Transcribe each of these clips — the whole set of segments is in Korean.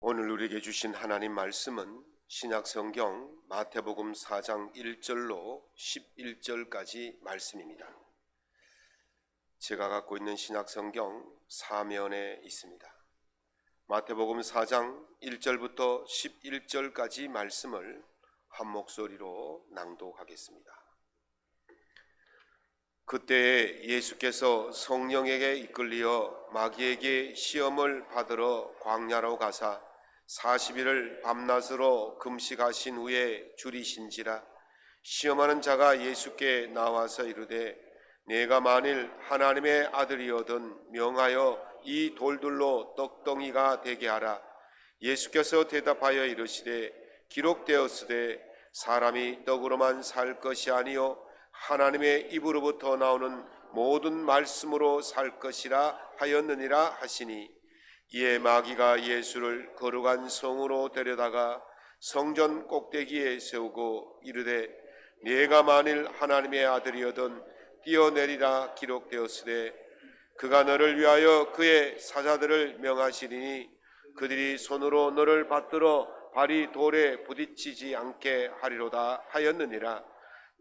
오늘 우리에게 주신 하나님 말씀은 신약성경 마태복음 4장 1절로 11절까지 말씀입니다. 제가 갖고 있는 신약성경 사면에 있습니다. 마태복음 4장 1절부터 11절까지 말씀을 한 목소리로 낭독하겠습니다. 그때에 예수께서 성령에게 이끌리어 마귀에게 시험을 받으러 광야로 가사 40일을 밤낮으로 금식하신 후에 줄이신지라. 시험하는 자가 예수께 나와서 이르되 내가 만일 하나님의 아들이거든 명하여 이 돌들로 떡덩이가 되게 하라. 예수께서 대답하여 이르시되 기록되었으되 사람이 떡으로만 살 것이 아니요 하나님의 입으로부터 나오는 모든 말씀으로 살 것이라 하였느니라 하시니, 이에 마귀가 예수를 거룩한 성으로 데려다가 성전 꼭대기에 세우고 이르되 네가 만일 하나님의 아들이거든 뛰어내리라. 기록되었으되 그가 너를 위하여 그의 사자들을 명하시리니 그들이 손으로 너를 받들어 발이 돌에 부딪히지 않게 하리로다 하였느니라.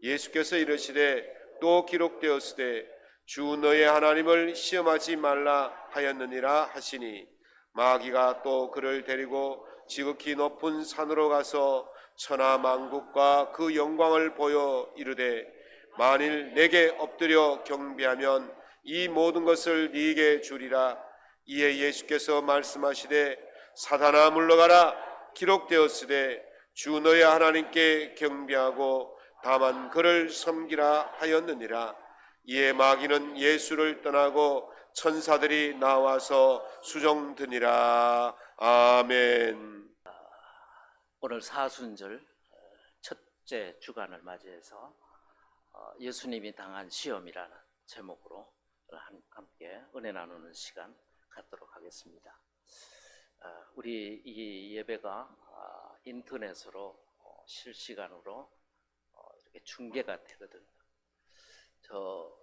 예수께서 이르시되 또 기록되었으되 주 너의 하나님을 시험하지 말라 하였느니라 하시니, 마귀가 또 그를 데리고 지극히 높은 산으로 가서 천하 만국과 그 영광을 보여 이르되 만일 내게 엎드려 경배하면 이 모든 것을 네게 주리라. 이에 예수께서 말씀하시되 사단아 물러가라. 기록되었으되 주 너의 하나님께 경배하고 다만 그를 섬기라 하였느니라. 이에 마귀는 예수를 떠나고 천사들이 나와서 수종드니라. 아멘. 오늘 사순절 첫째 주간을 맞이해서 예수님이 당한 시험이라는 제목으로 함께 은혜 나누는 시간 갖도록 하겠습니다. 우리 이 예배가 인터넷으로 실시간으로 이렇게 중계가 되거든요. 저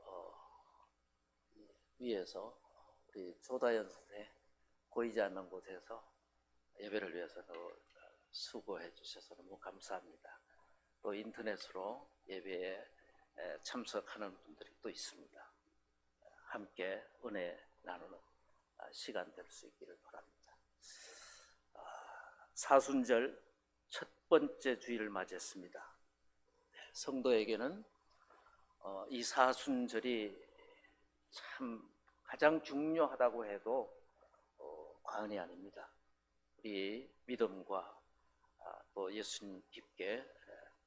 위에서 우리 조다연 선생 보이지 않는 곳에서 예배를 위해서 수고해 주셔서 너무 감사합니다. 또 인터넷으로 예배에 참석하는 분들이 또 있습니다. 함께 은혜 나누는 시간 될 수 있기를 바랍니다. 사순절 첫 번째 주일을 맞이했습니다. 성도에게는 이 사순절이 참 가장 중요하다고 해도 과언이 아닙니다. 우리 믿음과 또 예수님 깊게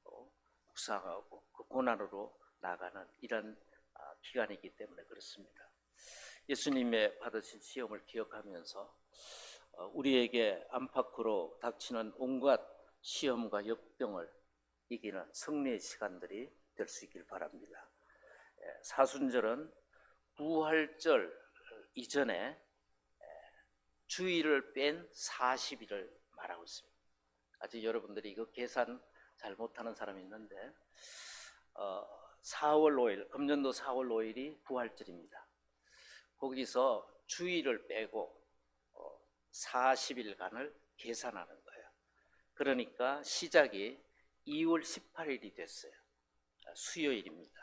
또 묵상하고 그 고난으로 나가는 이런 기간이기 때문에 그렇습니다. 예수님의 받으신 시험을 기억하면서 우리에게 안팎으로 닥치는 온갖 시험과 역병을 이기는 승리의 시간들이 될 수 있길 바랍니다. 사순절은 부활절 이전에 주일을 뺀 40일을 말하고 있습니다. 아직 여러분들이 이거 계산 잘 못하는 사람이 있는데 4월 5일, 금년도 4월 5일이 부활절입니다. 거기서 주일을 빼고 40일간을 계산하는 거예요. 그러니까 시작이 2월 18일이 됐어요. 수요일입니다.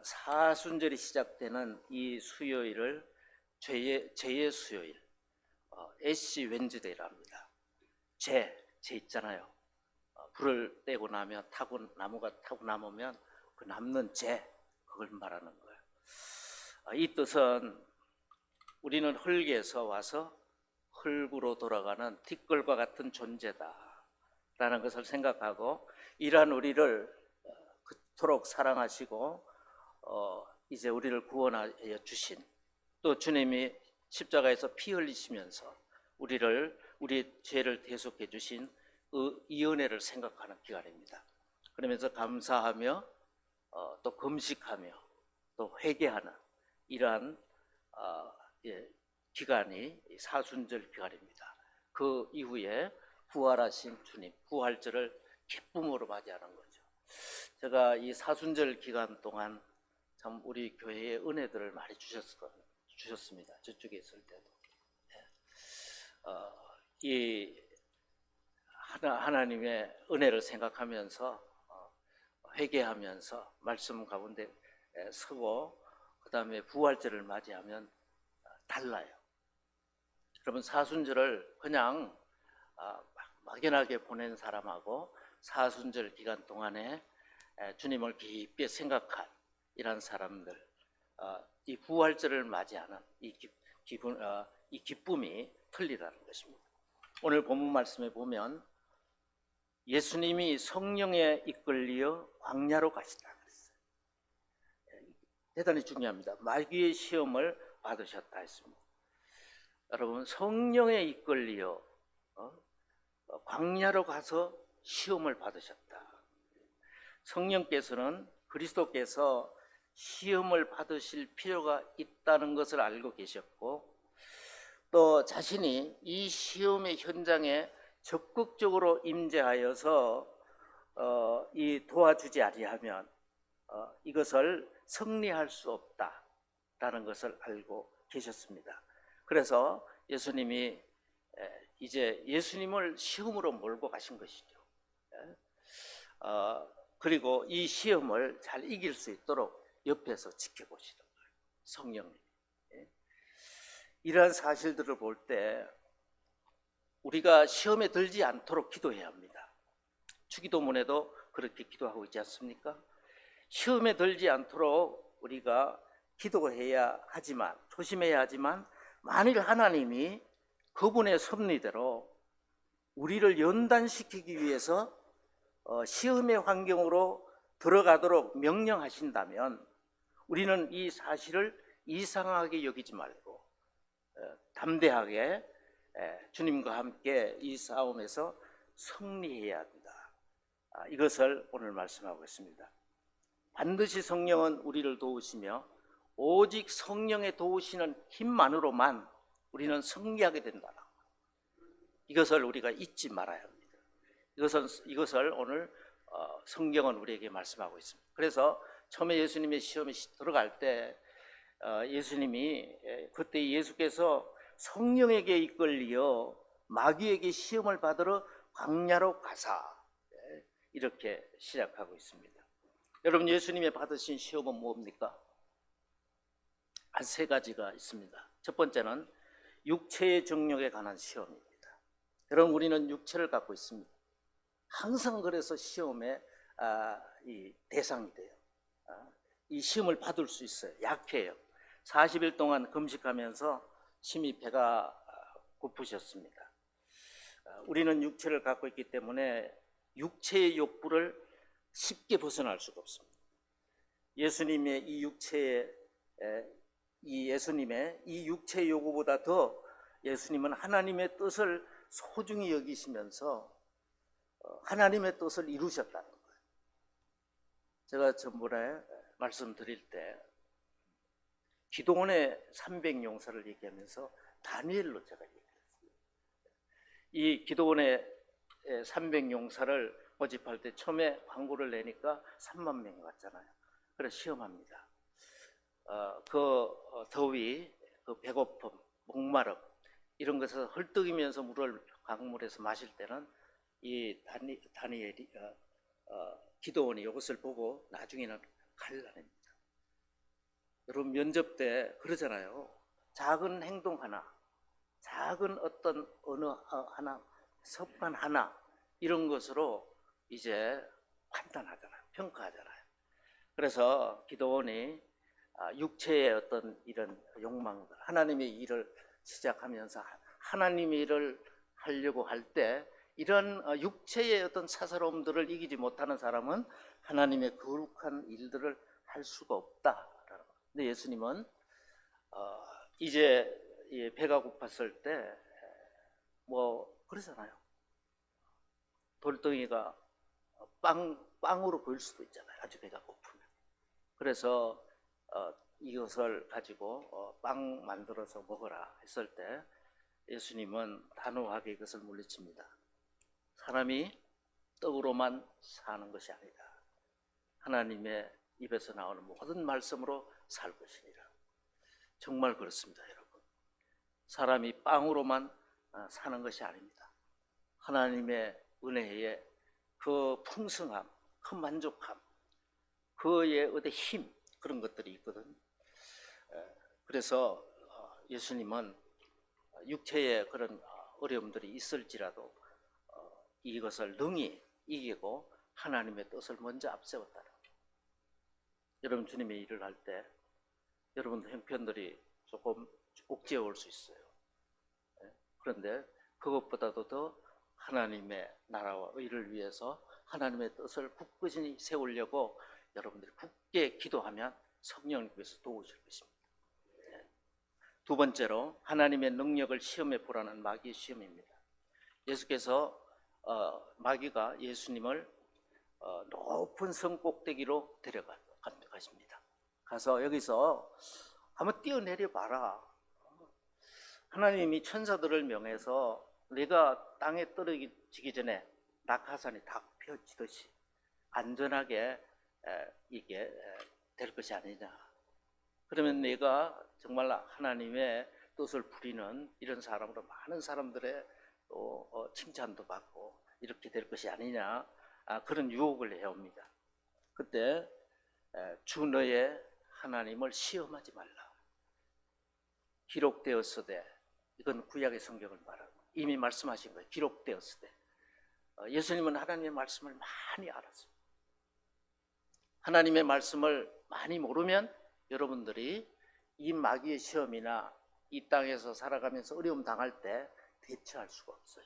사순절이 시작되는 이 수요일을 죄의 수요일, 애쉬 웬즈데이라 합니다. 죄 있잖아요. 불을 떼고 나면 나무가 타고 남으면 그 남는 죄, 그걸 말하는 거예요. 이 뜻은 우리는 흙에서 와서 흙으로 돌아가는 티끌과 같은 존재다 라는 것을 생각하고, 이러한 우리를 그토록 사랑하시고 이제 우리를 구원하여 주신, 또 주님이 십자가에서 피 흘리시면서 우리의 죄를 대속해 주신 이 은혜를 생각하는 기간입니다. 그러면서 감사하며 또 금식하며 또 회개하는 이러한 기간이 사순절 기간입니다. 그 이후에 부활하신 주님, 부활절을 기쁨으로 맞이하는 거죠. 제가 이 사순절 기간 동안 참 우리 교회에 은혜들을 많이 주셨습니다. 저쪽에 있을 때도. 이 하나님의 은혜를 생각하면서 회개하면서 말씀 가운데 서고 그 다음에 부활절을 맞이하면 달라요. 여러분 사순절을 그냥 막연하게 보낸 사람하고 사순절 기간 동안에 주님을 깊이 생각한 이런 사람들, 이 부활절을 맞이하는 이 기쁨이 틀리다는 것입니다. 오늘 본문 말씀에 보면 예수님이 성령에 이끌려 광야로 가시다 그랬어요. 대단히 중요합니다. 마귀의 시험을 받으셨다 했습니다. 여러분 성령에 이끌려 광야로 가서 시험을 받으셨다. 성령께서는 그리스도께서 시험을 받으실 필요가 있다는 것을 알고 계셨고 또 자신이 이 시험의 현장에 적극적으로 임재하여서 이 도와주지 아니하면 이것을 승리할 수 없다라는 것을 알고 계셨습니다. 그래서 예수님이 이제 예수님을 시험으로 몰고 가신 것이죠. 그리고 이 시험을 잘 이길 수 있도록 옆에서 지켜보시는 거예요. 성령님. 이러한 사실들을 볼 때 우리가 시험에 들지 않도록 기도해야 합니다. 주기도문에도 그렇게 기도하고 있지 않습니까? 시험에 들지 않도록 우리가 기도해야 하지만 조심해야 하지만 만일 하나님이 그분의 섭리대로 우리를 연단시키기 위해서 시험의 환경으로 들어가도록 명령하신다면 우리는 이 사실을 이상하게 여기지 말고 담대하게 주님과 함께 이 싸움에서 승리해야 한다. 이것을 오늘 말씀하고 있습니다. 반드시 성령은 우리를 도우시며 오직 성령의 도우시는 힘만으로만 우리는 승리하게 된다. 이것을 우리가 잊지 말아야 합니다. 이것을 오늘 성경은 우리에게 말씀하고 있습니다. 그래서 처음에 예수님의 시험에 들어갈 때 예수님이 그때 예수께서 성령에게 이끌려 마귀에게 시험을 받으러 광야로 가사 이렇게 시작하고 있습니다. 여러분 예수님이 받으신 시험은 뭡니까? 한 세 가지가 있습니다. 첫 번째는 육체의 정욕에 관한 시험입니다. 여러분 우리는 육체를 갖고 있습니다. 항상 그래서 시험의 이 대상이 돼요. 이 시험을 받을 수 있어요. 약해요. 40일 동안 금식하면서 심히 배가 고프셨습니다. 우리는 육체를 갖고 있기 때문에 육체의 욕구를 쉽게 벗어날 수가 없습니다. 예수님의 이 육체의 요구보다 더 예수님은 하나님의 뜻을 소중히 여기시면서 하나님의 뜻을 이루셨다는 거예요. 제가 전번에 말씀드릴 때 기도원의 300용사를 얘기하면서 다니엘로 제가 얘기했어요. 이 기도원의 300용사를 모집할 때 처음에 광고를 내니까 3만 명이 왔잖아요. 그래서 시험합니다. 그 더위, 그 배고픔, 목마름 이런 것을 헐떡이면서 물을 강물에서 마실 때는 이 다니엘이 기도원이 이것을 보고 나중에는 갈라냅니다. 여러분 면접 때 그러잖아요. 작은 행동 하나, 작은 어떤 언어 하나, 습관 하나 이런 것으로 이제 판단하잖아요. 평가하잖아요. 그래서 기도원이 육체의 어떤 이런 욕망들, 하나님의 일을 시작하면서 하나님의 일을 하려고 할 때 이런 육체의 어떤 사사로움들을 이기지 못하는 사람은 하나님의 거룩한 일들을 할 수가 없다. 근데 예수님은 이제 배가 고팠을 때 뭐 그러잖아요. 돌덩이가 빵으로 보일 수도 있잖아요. 아주 배가 고프면. 그래서 이것을 가지고 빵 만들어서 먹어라 했을 때 예수님은 단호하게 이것을 물리칩니다. 사람이 떡으로만 사는 것이 아니다. 하나님의 입에서 나오는 모든 말씀으로 살 것이니라. 정말 그렇습니다, 여러분. 사람이 빵으로만 사는 것이 아닙니다. 하나님의 은혜에 그 풍성함, 그 만족함, 그의 어떤 힘, 그런 것들이 있거든. 그래서 예수님은 육체의 그런 어려움들이 있을지라도 이것을 능히 이기고 하나님의 뜻을 먼저 앞세웠다. 여러분 주님의 일을 할 때 여러분 형편들이 조금 옥죄어 올 수 있어요. 그런데 그것보다도 더 하나님의 나라와 의를 위해서 하나님의 뜻을 굳건히 세우려고 여러분들이 굳게 기도하면 성령님께서 도우실 것입니다. 두 번째로 하나님의 능력을 시험해 보라는 마귀의 시험입니다. 예수께서 마귀가 예수님을 높은 성 꼭대기로 데려가십니다. 가서 여기서 한번 뛰어내려 봐라. 하나님이 천사들을 명해서 내가 땅에 떨어지기 전에 낙하산이 다 펴지듯이 안전하게 이게 될 것이 아니냐. 그러면 내가 정말 하나님의 뜻을 부리는 이런 사람으로 많은 사람들의 또 칭찬도 받고 이렇게 될 것이 아니냐. 그런 유혹을 해옵니다. 그때 주 너의 하나님을 시험하지 말라. 기록되었으되, 이건 구약의 성경을 말하고 이미 말씀하신 거예요. 기록되었으되. 예수님은 하나님의 말씀을 많이 알았습니다. 하나님의 말씀을 많이 모르면 여러분들이 이 마귀의 시험이나 이 땅에서 살아가면서 어려움 당할 때 대처할 수가 없어요.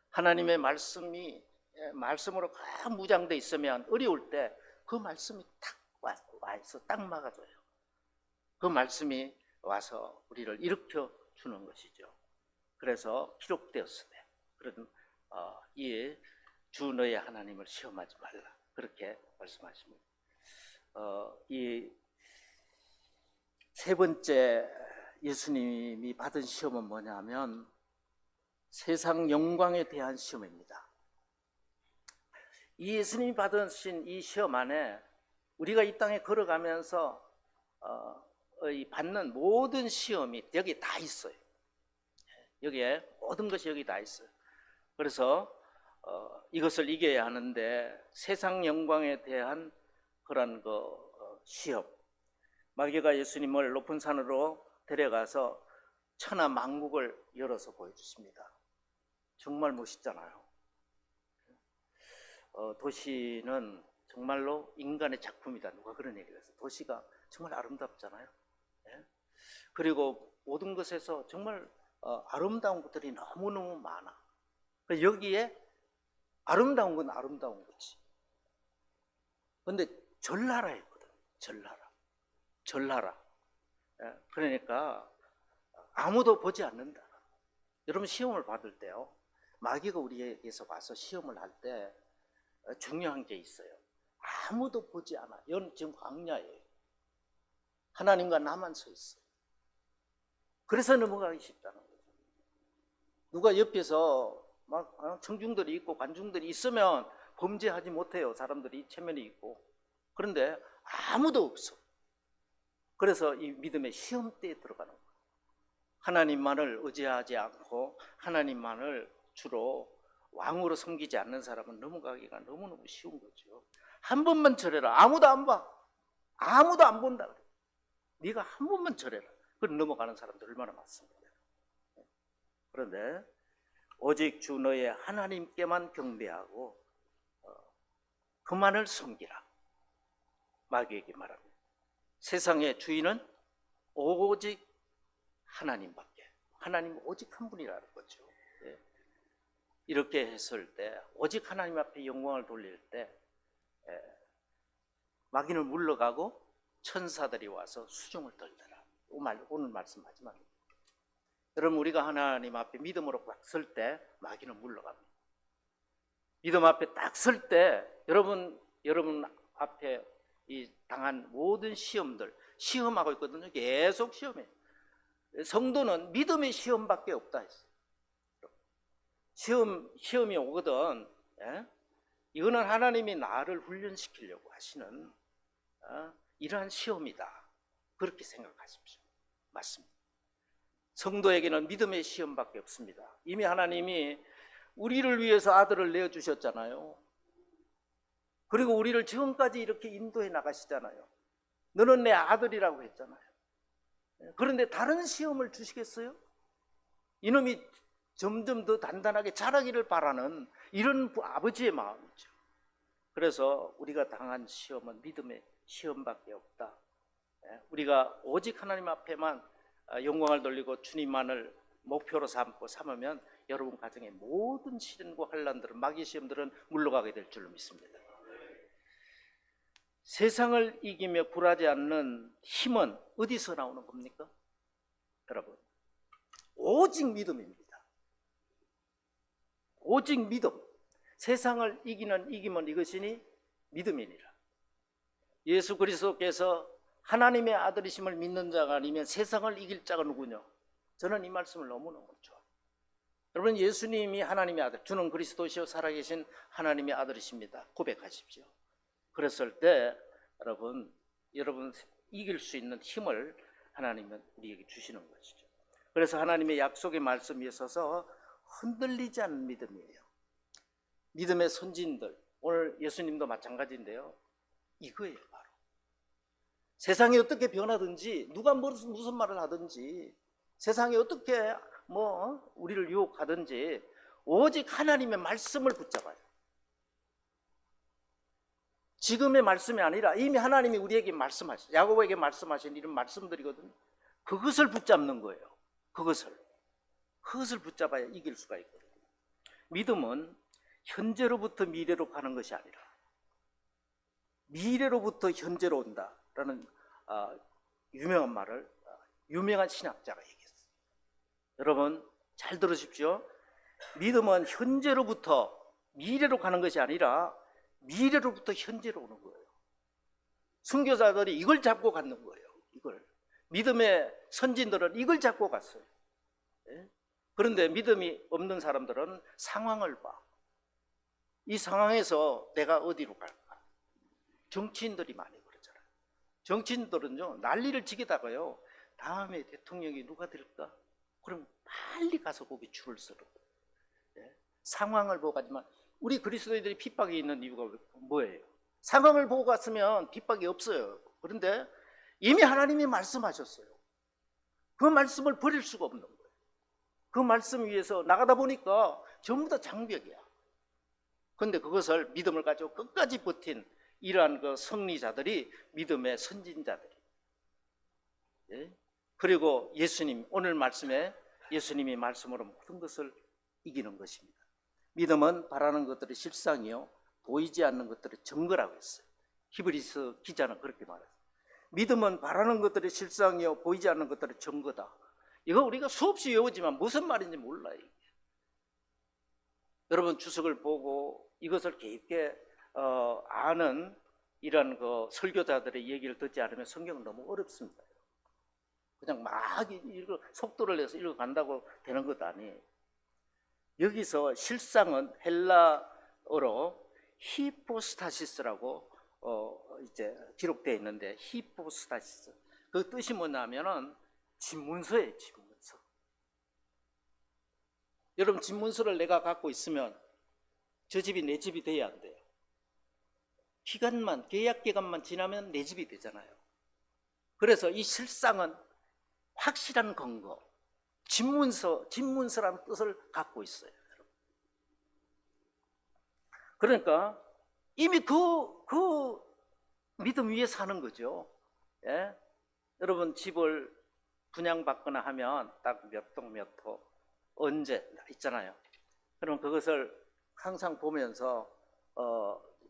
하나님의 말씀으로 다 무장돼 있으면 어려울 때 그 말씀이 탁 와서 딱 막아줘요. 그 말씀이 와서 우리를 일으켜 주는 것이죠. 그래서 기록되었으되, 그런 이 주 너의 하나님을 시험하지 말라, 그렇게 말씀하십니다. 이 세 번째 예수님이 받은 시험은 뭐냐면 세상 영광에 대한 시험입니다. 이 예수님이 받으신 이 시험 안에 우리가 이 땅에 걸어가면서 받는 모든 시험이 여기 다 있어요. 여기에 모든 것이 여기 다 있어요. 그래서 이것을 이겨야 하는데 세상 영광에 대한 그런 시험. 마귀가 예수님을 높은 산으로 데려가서 천하 만국을 열어서 보여주십니다. 정말 멋있잖아요. 도시는 정말로 인간의 작품이다. 누가 그런 얘기를 했어요. 도시가 정말 아름답잖아요. 그리고 모든 것에서 정말 아름다운 것들이 너무너무 많아. 여기에 아름다운 건 아름다운 거지. 그런데 전나라였거든. 전나라. 그러니까 아무도 보지 않는다. 여러분 시험을 받을 때요, 마귀가 우리에게서 와서 시험을 할 때 중요한 게 있어요. 아무도 보지 않아. 이건 지금 광야예요. 하나님과 나만 서 있어요. 그래서 넘어가기 쉽다는 거죠. 누가 옆에서 막 청중들이 있고 관중들이 있으면 범죄하지 못해요. 사람들이 체면이 있고. 그런데 아무도 없어. 그래서 이 믿음의 시험대에 들어가는 거예요. 하나님만을 의지하지 않고 하나님만을 주로 왕으로 섬기지 않는 사람은 넘어가기가 너무너무 쉬운 거죠. 한 번만 절해라. 아무도 안 봐. 아무도 안 본다 그래. 네가 한 번만 절해라. 그럼 넘어가는 사람들 얼마나 많습니까? 그런데 오직 주 너의 하나님께만 경배하고 그만을 섬기라. 마귀에게 말합니다. 세상의 주인은 오직 하나님밖에. 하나님 오직 한 분이라는 거죠. 이렇게 했을 때 오직 하나님 앞에 영광을 돌릴 때 마귀는 물러가고 천사들이 와서 수종을 떨더라. 오늘 말씀 마지막입니다. 여러분 우리가 하나님 앞에 믿음으로 딱 설 때 마귀는 물러갑니다. 믿음 앞에 딱 설 때 여러분 앞에 이 당한 모든 시험들 시험하고 있거든요. 계속 시험해요. 성도는 믿음의 시험밖에 없다 했어요. 시험이 오거든. 이거는 하나님이 나를 훈련시키려고 하시는 이러한 시험이다. 그렇게 생각하십시오. 맞습니다. 성도에게는 믿음의 시험밖에 없습니다. 이미 하나님이 우리를 위해서 아들을 내어주셨잖아요. 그리고 우리를 지금까지 이렇게 인도해 나가시잖아요. 너는 내 아들이라고 했잖아요. 그런데 다른 시험을 주시겠어요? 이놈이 점점 더 단단하게 자라기를 바라는 이런 아버지의 마음이죠. 그래서 우리가 당한 시험은 믿음의 시험밖에 없다. 우리가 오직 하나님 앞에만 영광을 돌리고 주님만을 목표로 삼으면 여러분 가정의 모든 시련과 환난들은, 마귀 시험들은 물러가게 될 줄로 믿습니다. 세상을 이기며 굴하지 않는 힘은 어디서 나오는 겁니까? 여러분, 오직 믿음입니다. 오직 믿음. 세상을 이기는 이김은 이것이니 믿음이니라. 예수 그리스도께서 하나님의 아들이심을 믿는 자가 아니면 세상을 이길 자가 누구냐? 저는 이 말씀을 너무너무 좋아해요. 여러분, 예수님이 하나님의 아들, 주는 그리스도시요 살아계신 하나님의 아들이십니다. 고백하십시오. 그랬을 때 여러분 이길 수 있는 힘을 하나님은 우리에게 주시는 것이죠. 그래서 하나님의 약속의 말씀 위에 서서 흔들리지 않는 믿음이에요. 믿음의 선진들, 오늘 예수님도 마찬가지인데요. 이거예요, 바로. 세상이 어떻게 변하든지, 누가 무슨 말을 하든지, 세상이 어떻게 우리를 유혹하든지 오직 하나님의 말씀을 붙잡아요. 지금의 말씀이 아니라 이미 하나님이 우리에게 말씀하신, 야고보에게 말씀하신 이런 말씀들이거든요. 그것을 붙잡는 거예요. 그것을 붙잡아야 이길 수가 있거든요. 믿음은 현재로부터 미래로 가는 것이 아니라 미래로부터 현재로 온다라는 유명한 말을 유명한 신학자가 얘기했어요. 여러분 잘 들으십시오. 믿음은 현재로부터 미래로 가는 것이 아니라 미래로부터 현재로 오는 거예요. 순교자들이 이걸 잡고 갔는 거예요. 이걸. 믿음의 선진들은 이걸 잡고 갔어요. 그런데 믿음이 없는 사람들은 상황을 봐. 이 상황에서 내가 어디로 갈까? 정치인들이 많이 그러잖아요. 정치인들은요, 난리를 지게다가요, 다음에 대통령이 누가 될까? 그럼 빨리 가서 거기 줄을 서요. 상황을 보고 가지만 우리 그리스도인들이 핍박이 있는 이유가 뭐예요? 상황을 보고 갔으면 핍박이 없어요. 그런데 이미 하나님이 말씀하셨어요. 그 말씀을 버릴 수가 없는 거예요. 그 말씀 위에서 나가다 보니까 전부 다 장벽이야. 그런데 그것을 믿음을 가지고 끝까지 버틴 이러한 그 승리자들이 믿음의 선진자들이. 그리고 예수님, 오늘 말씀에 예수님이 말씀으로 모든 것을 이기는 것입니다. 믿음은 바라는 것들의 실상이요 보이지 않는 것들의 증거라고 했어요. 히브리서 기자는 그렇게 말했어요. 믿음은 바라는 것들의 실상이요 보이지 않는 것들의 증거다. 이거 우리가 수없이 외우지만 무슨 말인지 몰라요. 이게. 여러분 주석을 보고 이것을 깊게 아는 이런 그 설교자들의 얘기를 듣지 않으면 성경은 너무 어렵습니다. 그냥 막 속도를 내서 읽어간다고 되는 것도 아니에요. 여기서 실상은 헬라어로 히포스타시스라고 이제 기록되어 있는데, 히포스타시스 그 뜻이 뭐냐면은 집문서예요. 집문서. 여러분 집문서를 내가 갖고 있으면 저 집이 내 집이 돼야 안 돼요. 계약 기간만 지나면 내 집이 되잖아요. 그래서 이 실상은 확실한 근거, 집문서라는 뜻을 갖고 있어요. 그러니까 이미 그 믿음 위에 사는 거죠. 예? 여러분 집을 분양받거나 하면 딱 몇 동 몇 호 언제 있잖아요. 그럼 그것을 항상 보면서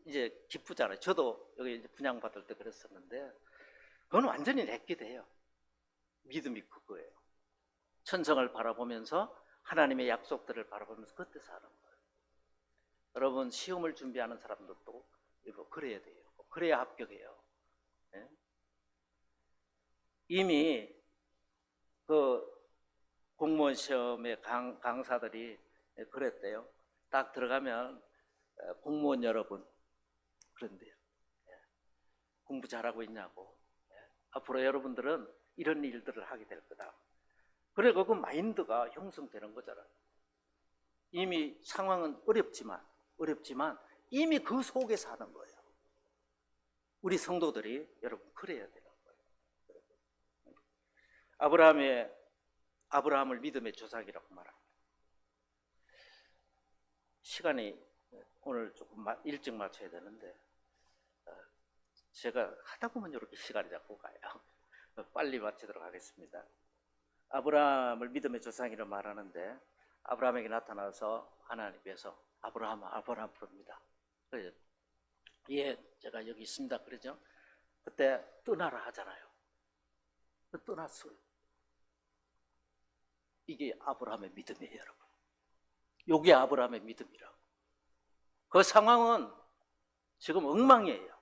이제 기쁘잖아요. 저도 여기 이제 분양받을 때 그랬었는데 그건 완전히 내게 돼요. 믿음이 그거예요. 천성을 바라보면서 하나님의 약속들을 바라보면서 그때 사는 거예요. 여러분 시험을 준비하는 사람들도 그래야 돼요. 그래야 합격해요. 네? 이미 그 공무원 시험의 강사들이 그랬대요. 딱 들어가면 공무원 여러분 그런데요. 공부 잘하고 있냐고. 앞으로 여러분들은 이런 일들을 하게 될 거다. 그래 그 마인드가 형성되는 거잖아요. 이미 상황은 어렵지만 이미 그 속에 사는 거예요. 우리 성도들이 여러분 그래야 되는 거예요. 아브라함을 믿음의 조상이라고 말합니다. 시간이 오늘 조금 일찍 맞춰야 되는데 제가 하다 보면 이렇게 시간이 자꾸 가요. 빨리 마치도록 하겠습니다. 아브라함을 믿음의 조상이라고 말하는데 아브라함에게 나타나서 하나님께서 아브라함 부릅니다. 그래서 예, 제가 여기 있습니다. 그러죠. 그때 떠나라 하잖아요. 떠났어요. 이게 아브라함의 믿음이에요, 여러분. 이게 아브라함의 믿음이라고. 그 상황은 지금 엉망이에요.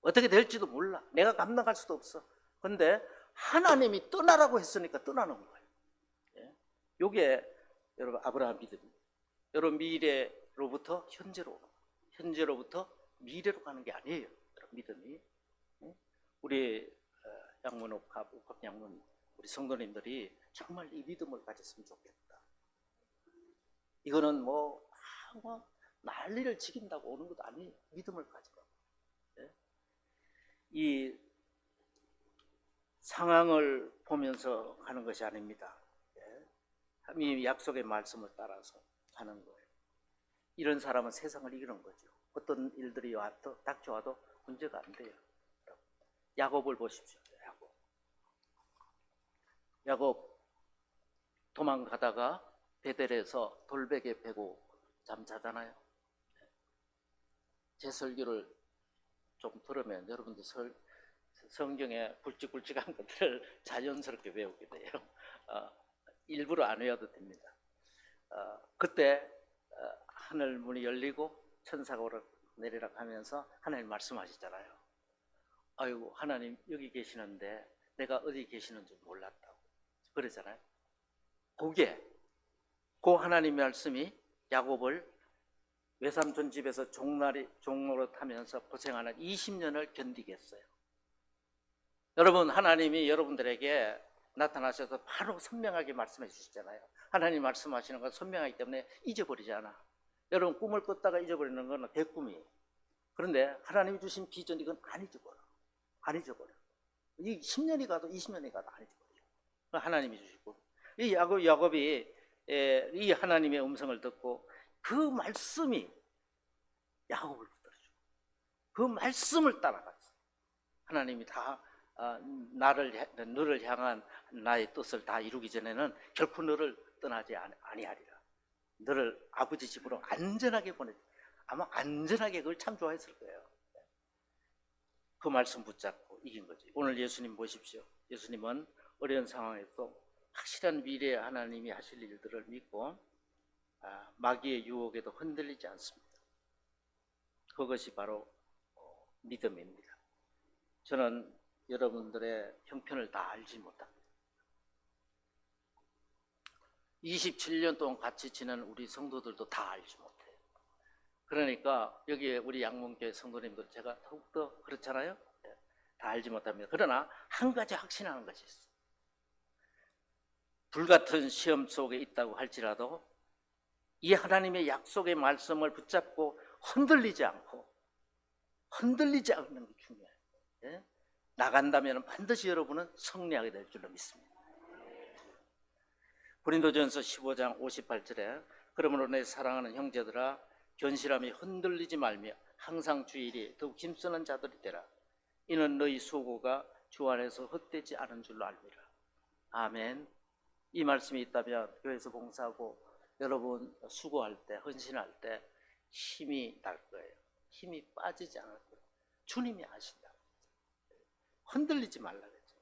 어떻게 될지도 몰라. 내가 감당할 수도 없어. 근데 하나님이 떠나라고 했으니까 떠나는 거예요. 이게 여러분 아브라함 믿음입니다. 여러분 미래로부터 현재로, 현재로부터 미래로 가는 게 아니에요. 믿음이. 우리 양문 옥합 양문 우리 성도님들이 정말 이 믿음을 가졌으면 좋겠다. 이거는 뭐 난리를 지긴다고 오는 것도 아니에요. 믿음을 가지고. 이 상황을 보면서 하는 것이 아닙니다. 이 약속의 말씀을 따라서 하는 거예요. 이런 사람은 세상을 이기는 거죠. 어떤 일들이 닥쳐와도 문제가 안 돼요. 야곱을 보십시오. 야곱 도망가다가 베델에서 돌베개 베고 잠자잖아요. 제 설교를 좀 들으면 여러분들 성경에 굵직굵직한 것들을 자연스럽게 외우게 돼요. 일부러 안 외워도 됩니다. 그때 하늘 문이 열리고 천사가 내리락 하면서 하나님 말씀하시잖아요. 아이고 하나님 여기 계시는데 내가 어디 계시는 줄 몰랐다고 그러잖아요. 그 하나님 말씀이 야곱을 외삼촌 집에서 종로릇 하면서 고생하는 20년을 견디게 했어요. 여러분 하나님이 여러분들에게 나타나셔서 바로 선명하게 말씀해 주시잖아요. 하나님 말씀하시는 건 선명하기 때문에 잊어버리지 않아. 여러분 꿈을 꿨다가 잊어버리는 건 대꿈이에요. 그런데 하나님이 주신 비전 이건 안 잊어버려. 이 10년이 가도 20년이 가도 안 잊어버려. 하나님이 주시고 이 야곱이 이 하나님의 음성을 듣고 그 말씀이 야곱을 붙들어주고 그 말씀을 따라갔어. 하나님이 다 너를 향한 나의 뜻을 다 이루기 전에는 결코 너를 떠나지 아니하리라. 너를 아버지 집으로 안전하게 보내. 아마 안전하게 그걸 참 좋아했을 거예요. 그 말씀 붙잡고 이긴 거지. 오늘 예수님 보십시오. 예수님은 어려운 상황에서 확실한 미래에 하나님이 하실 일들을 믿고 마귀의 유혹에도 흔들리지 않습니다. 그것이 바로 믿음입니다. 저는 여러분들의 형편을 다 알지 못합니다. 27년 동안 같이 지낸 우리 성도들도 다 알지 못해요. 그러니까 여기에 우리 양문교회 성도님들 제가 더욱더 그렇잖아요. 다 알지 못합니다. 그러나 한 가지 확신하는 것이 있어요. 불같은 시험 속에 있다고 할지라도 이 하나님의 약속의 말씀을 붙잡고 흔들리지 않는 게 중요해요. 나간다면 반드시 여러분은 승리하게 될 줄로 믿습니다. 고린도전서 15장 58절에 그러므로 내 사랑하는 형제들아 견실함이 흔들리지 말며 항상 주일이 더욱 힘쓰는 자들이 되라. 이는 너희 수고가 주 안에서 헛되지 않은 줄로 알미라. 아멘. 이 말씀이 있다면 교회에서 봉사하고 여러분 수고할 때 헌신할 때 힘이 날 거예요. 힘이 빠지지 않을 거예요. 주님이 아신다. 흔들리지 말라 그랬죠.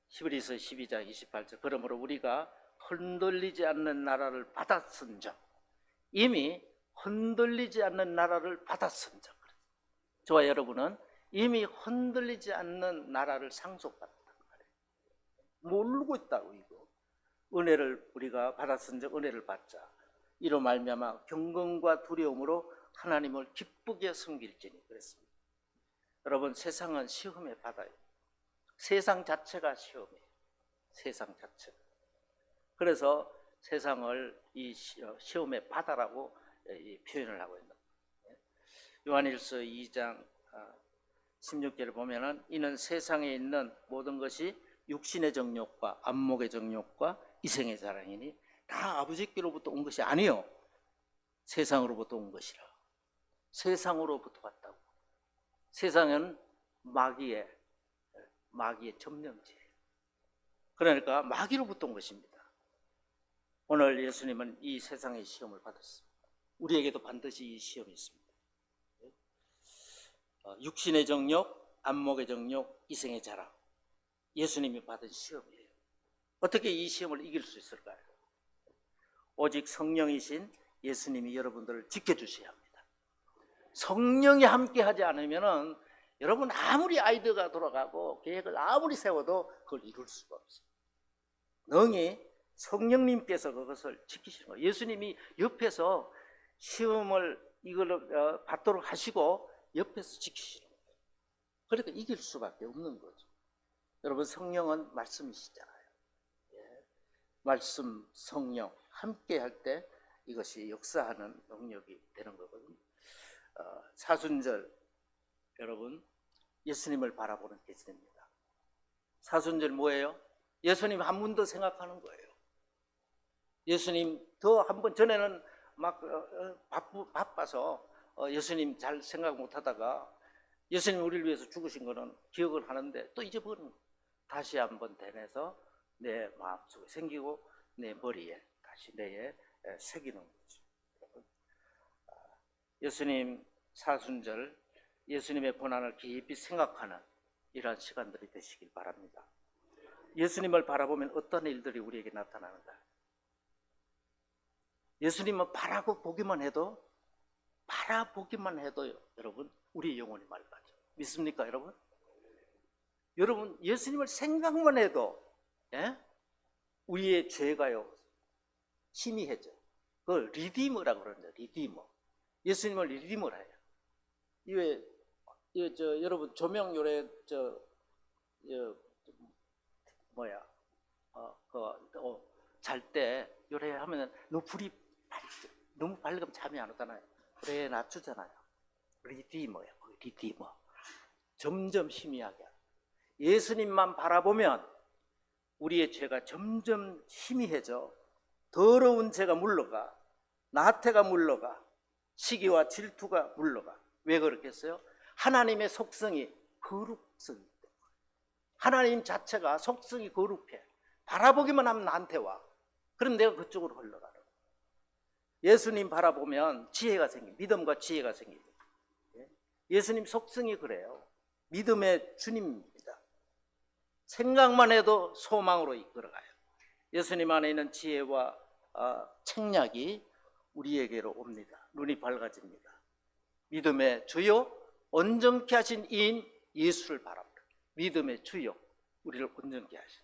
히브리서 12장 28절 그러므로 우리가 흔들리지 않는 나라를 받았은즉 이미 흔들리지 않는 나라를 받았은즉 저와 여러분은 이미 흔들리지 않는 나라를 상속받았단 말이에요. 모르고 있다고 이거. 은혜를 우리가 받았은즉 은혜를 받자. 이로 말미암아 경건과 두려움으로 하나님을 기쁘게 섬길지니 그랬습니다. 여러분 세상은 시험의 바다예요. 세상 자체가 시험이에요. 세상 자체가. 그래서 세상을 이 시험의 바다라고 이 표현을 하고 있는 거예요. 요한일서 2장 16절을 보면은 이는 세상에 있는 모든 것이 육신의 정욕과 안목의 정욕과 이생의 자랑이니 다 아버지께로부터 온 것이 아니요 세상으로부터 온 것이라. 세상으로부터 왔다고. 세상은 마귀의 점령지예요. 그러니까 마귀로부터 온 것입니다. 오늘 예수님은 이 세상의 시험을 받았습니다. 우리에게도 반드시 이 시험이 있습니다. 육신의 정욕, 안목의 정욕, 이생의 자랑. 예수님이 받은 시험이에요. 어떻게 이 시험을 이길 수 있을까요? 오직 성령이신 예수님이 여러분들을 지켜주셔야 합니다. 성령이 함께하지 않으면은 여러분 아무리 아이디어가 돌아가고 계획을 아무리 세워도 그걸 이룰 수가 없어요. 능히 성령님께서 그것을 지키시는 거예요. 예수님이 옆에서 시험을 이걸 받도록 하시고 옆에서 지키시는 거예요. 그러니까 이길 수밖에 없는 거죠. 여러분 성령은 말씀이시잖아요. 예. 말씀, 성령 함께 할 때 이것이 역사하는 능력이 되는 거거든요. 사순절 여러분 예수님을 바라보는 계절입니다. 사순절 뭐예요? 예수님 한 분 더 생각하는 거예요. 예수님 더 한 번 전에는 막 바빠서 예수님 잘 생각 못 하다가 예수님 우리를 위해서 죽으신 거는 기억을 하는데 또 잊어버리는 거예요. 다시 한번 되뇌서 내 마음속에 생기고 내 머리에 다시 뇌에 새기는 거죠. 예수님 사순절 예수님의 고난을 깊이 생각하는 이러한 시간들이 되시길 바랍니다. 예수님을 바라보면 어떤 일들이 우리에게 나타나는가? 예수님은 바라보기만 해도 여러분 우리 영혼이 맑아져. 믿습니까 여러분? 여러분 예수님을 생각만 해도 우리의 죄가요 희미해져. 그걸 리디머라고 그러는데 리디머. 예수님을 리디머라 해요. 여러분 조명 요래 잘 때 요래 하면 너무 밝으면 잠이 안 오잖아요. 그래 낮추잖아요. 리디머예요. 리디머. 점점 희미하게. 예수님만 바라보면 우리의 죄가 점점 희미해져 더러운 죄가 물러가, 나태가 물러가, 시기와 질투가 물러가. 왜 그렇겠어요? 하나님의 속성이 거룩성이기 때문에. 하나님 자체가 속성이 거룩해. 바라보기만 하면 나한테 와. 그럼 내가 그쪽으로 흘러가는 거예요. 예수님 바라보면 지혜가 생깁니다. 믿음과 지혜가 생깁니다. 예수님 속성이 그래요. 믿음의 주님입니다. 생각만 해도 소망으로 이끌어가요. 예수님 안에 있는 지혜와 책략이 우리에게로 옵니다. 눈이 밝아집니다. 믿음의 주요 온전케 하신 이인 예수를 바라봅니다. 믿음의 주요 우리를 온전케 하신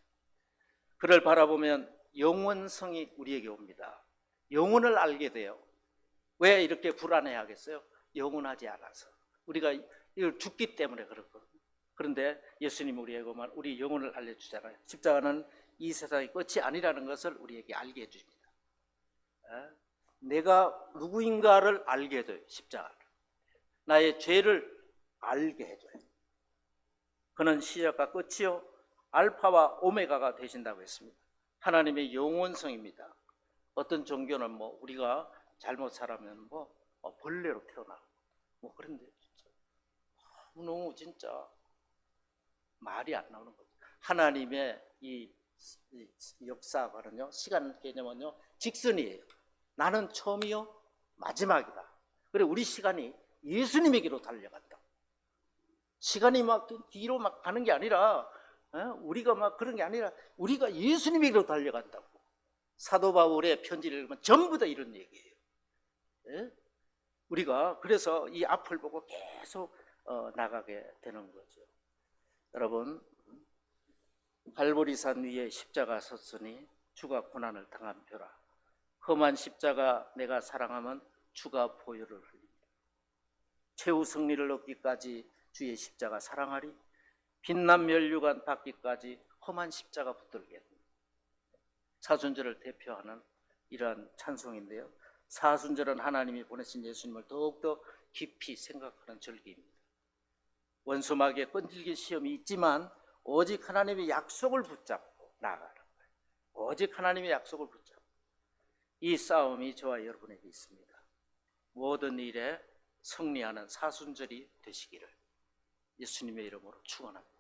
그를 바라보면 영원성이 우리에게 옵니다. 영혼을 알게 돼요. 왜 이렇게 불안해하겠어요? 영원하지 않아서 우리가 이걸 죽기 때문에 그렇거든요. 그런데 예수님 우리에게만 우리 영혼을 알려주잖아요. 십자가는 이 세상의 끝이 아니라는 것을 우리에게 알게 해줍니다. 내가 누구인가를 알게 해줘요. 십자가를. 나의 죄를 알게 해줘요. 그는 시작과 끝이요 알파와 오메가가 되신다고 했습니다. 하나님의 영원성입니다. 어떤 종교는 우리가 잘못 살면 벌레로 태어나고 그런데 진짜 너무 진짜 말이 안 나오는 거죠. 하나님의 이 역사가는요 시간 개념은요 직선이에요. 나는 처음이요 마지막이다. 그래 우리 시간이 예수님에게로 달려간다. 시간이 막 뒤로 막 가는 게 아니라 우리가 막 그런 게 아니라 우리가 예수님에게로 달려간다고. 사도 바울의 편지를 읽으면 전부 다 이런 얘기예요. 우리가 그래서 이 앞을 보고 계속 나가게 되는 거죠. 여러분 갈보리산 위에 십자가 섰으니 주가 고난을 당한 표라. 험한 십자가 내가 사랑하면 주가 보혈을 흘립니다. 최후 승리를 얻기까지 주의 십자가 사랑하리. 빛난 면류관 받기까지 험한 십자가 붙들게 됩니다. 사순절을 대표하는 이러한 찬송인데요. 사순절은 하나님이 보내신 예수님을 더욱더 깊이 생각하는 절기입니다. 원수마귀의 끈질긴 시험이 있지만 오직 하나님의 약속을 붙잡고 나아가는 거예요. 오직 하나님의 약속을 붙잡고. 이 싸움이 저와 여러분에게 있습니다. 모든 일에 승리하는 사순절이 되시기를 예수님의 이름으로 축원합니다.